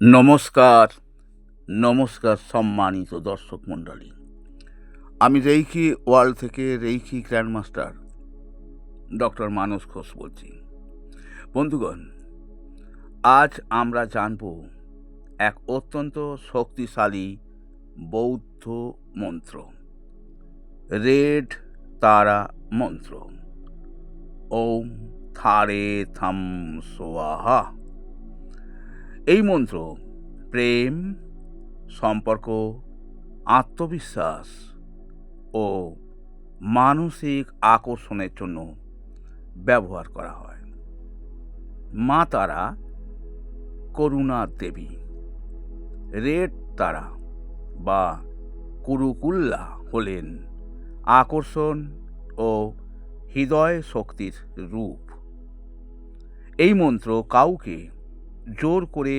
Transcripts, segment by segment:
নমস্কার, নমস্কার সম্মানিত দর্শক মণ্ডলী। আমি রেইকি ওয়ার্ল্ড থেকে রেইকি গ্র্যান্ডমাস্টার ডক্টর মানস ঘোষ বলছি। বন্ধুগণ, আজ আমরা জানব এক অত্যন্ত শক্তিশালী বৌদ্ধ মন্ত্র, রেড তারা মন্ত্র। ওম থারে থাম সোয়াহা। এই মন্ত্র প্রেম, সম্পর্ক, আত্মবিশ্বাস ও মানসিক আকর্ষণের জন্য ব্যবহার করা হয়। মা তারা করুণা দেবী, রেড তারা বা কুরুকুল্লা হলেন আকর্ষণ ও হৃদয় শক্তির রূপ। এই মন্ত্র কাউকে জোর করে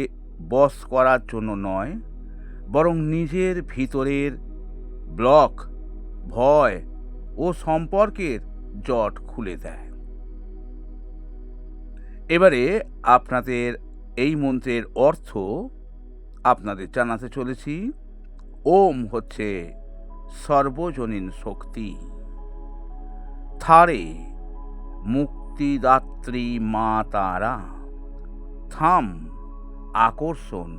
বশ করার জন্য নয়, বরং নিজের ভিতরের ব্লক, ভয় ও সম্পর্কের জট খুলে দেয়। এবারে আপনাদের এই মন্ত্রের অর্থ আপনাদের জানাতে চলেছি। ওম হচ্ছে সর্বজনীন শক্তি, থারে মুক্তিদাত্রী মা তারা, থাম আকর্ষণ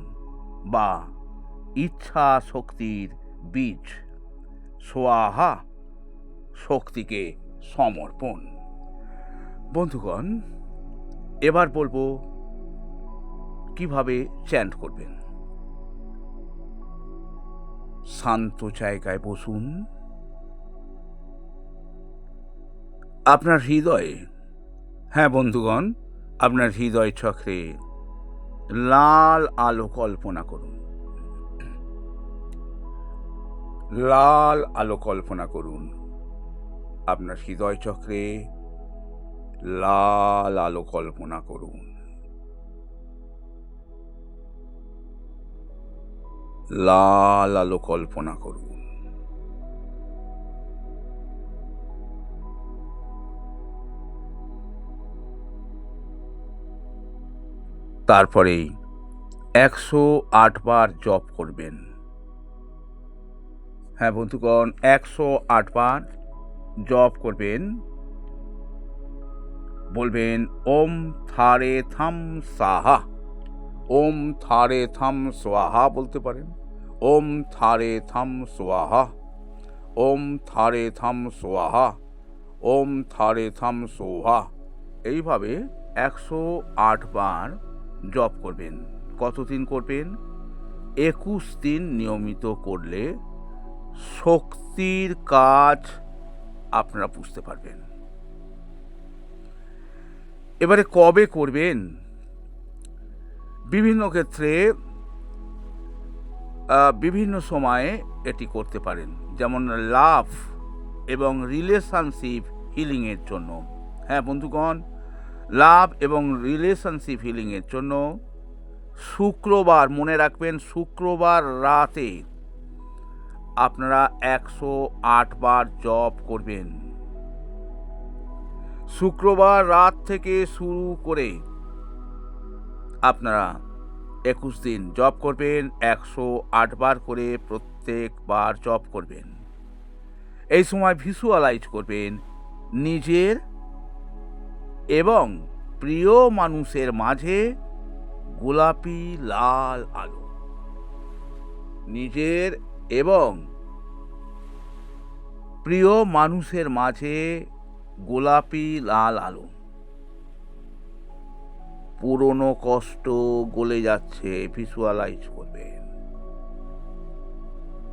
বা ইচ্ছা শক্তির বীজ, সোয়াহা শক্তিকে সমর্পণ। বন্ধুগণ, এবার বলবো কিভাবে চ্যান্ট করবেন। শান্ত জায়গায় বসুন। আপনার হৃদয়ে, হ্যাঁ বন্ধুগণ, আপনার হৃদয় চক্রে লাল আলো কল্পনা করুন। লাল আলো কল্পনা করুন। আপনার হৃদয় চক্রে লাল আলো কল্পনা করুন। লাল আলো কল্পনা করুন। তারপরে 108 বার জপ করবেন। হ্যাঁ বন্ধুগণ, 108 বার জপ করবেন। বলবেন ওম থারে থাম সাহা। ওম থারে থাম সোয়াহা বলতে পারেন। ওম থারে থাম সোয়াহা। ওম থারে থাম সোয়াহা। ওম থারে থাম সোহা। এইভাবে 108 বার জপ করবেন। কতদিন করবেন? 21 দিন নিয়মিত করলে শক্তির কাজ আপনারা বুঝতে পারবেন। এবারে কবে করবেন? বিভিন্ন ক্ষেত্রে বিভিন্ন সময়ে এটি করতে পারেন, যেমন লাভ এবং রিলেশনশিপ হিলিংয়ের জন্য। হ্যাঁ বন্ধুগণ, লাভ এবং রিলেশনশিপ হিলিংয়ের জন্য শুক্রবার, মনে রাখবেন, শুক্রবার রাতে আপনারা 108 বার জপ করবেন। শুক্রবার রাত থেকে শুরু করে আপনারা 21 দিন জপ করবেন। 108 বার করে প্রত্যেকবার জপ করবেন। এই সময় ভিজুয়ালাইজ করবেন নিজের এবং প্রিয় মানুষের মাঝে গোলাপি লাল আলো। নিজের এবং প্রিয় মানুষের মাঝে গোলাপি লাল আলো। পুরনো কষ্ট গলে যাচ্ছে, ভিজুয়ালাইজ করবেন।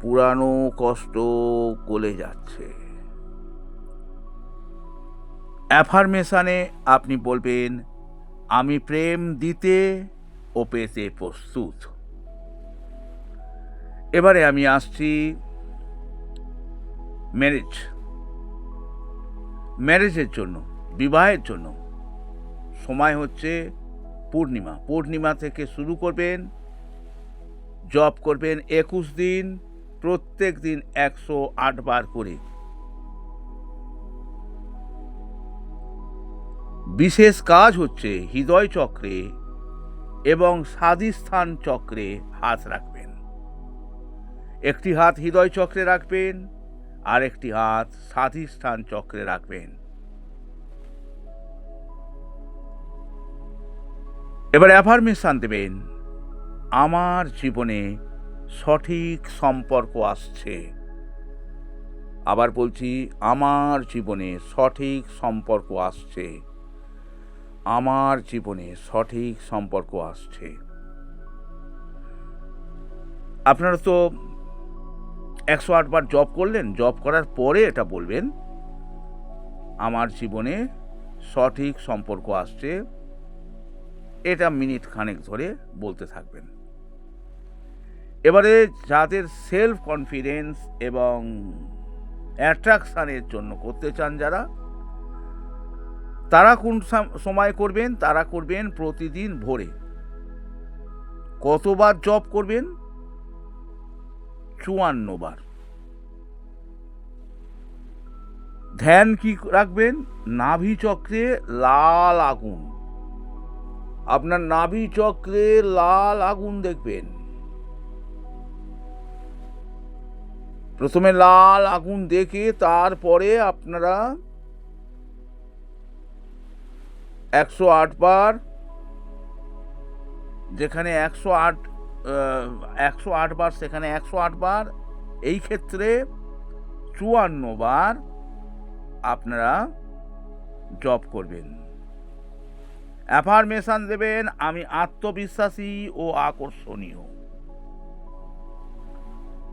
পুরানো কষ্ট গলে যাচ্ছে। অ্যাফার্মেশনে আপনি বলবেন, আমি প্রেম দিতে ও পেতে প্রস্তুত। এবারে আমি আসছি ম্যারেজের জন্য, বিবাহের জন্য। সময় হচ্ছে পূর্ণিমা থেকে শুরু করবেন। জপ করবেন 21 দিন, প্রত্যেক দিন 108 বার করে। বিশেষ কাজ হচ্ছে হৃদয় চক্রে এবং স্বাধিষ্ঠান চক্রে হাত রাখবেন। একটি হাত হৃদয় চক্রে রাখবেন, আর একটি হাত স্বাধিষ্ঠান চক্রে রাখবেন। এবার অ্যাফার্মেশন দেবেন, আমার জীবনে সঠিক সম্পর্ক আসছে। আবার বলছি, আমার জীবনে সঠিক সম্পর্ক আসছে। আমার জীবনে সঠিক সম্পর্ক আসছে। আপনারা তো 108 বার জপ করলেন, জপ করার পরে এটা বলবেন, আমার জীবনে সঠিক সম্পর্ক আসছে। এটা মিনিট খানেক ধরে বলতে থাকবেন। এবারে যাদের সেলফ কনফিডেন্স এবং অ্যাট্রাকশানের জন্য করতে চান যারা, তারা কোন সময় করবেন? তারা করবেন প্রতিদিন ভোরে। কতবার জপ করবেন? 54 বার। ধ্যান কি রাখবেন? নাভি চক্রে লাল আগুন। আপনার নাভি চক্রে লাল আগুন দেখবেন। প্রথমে লাল আগুন দেখে তারপরে আপনারা 108 বার, যেখানে 108 বার সেখানে 108 বার, এই ক্ষেত্রে 54 বার আপনারা জপ করবেন। অ্যাফার্মেশন দেবেন, আমি আত্মবিশ্বাসী ও আকর্ষণীয়।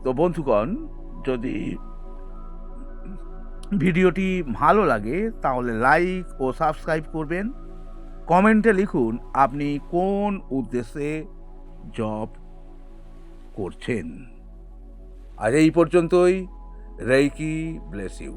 তো বন্ধুগণ, যদি ভিডিওটি ভালো লাগে তাহলে লাইক ও সাবস্ক্রাইব করবেন। কমেন্টে লিখুন আপনি কোন উদ্দেশ্যে জব করছেন। আজ এই পর্যন্তই। Reiki bless you.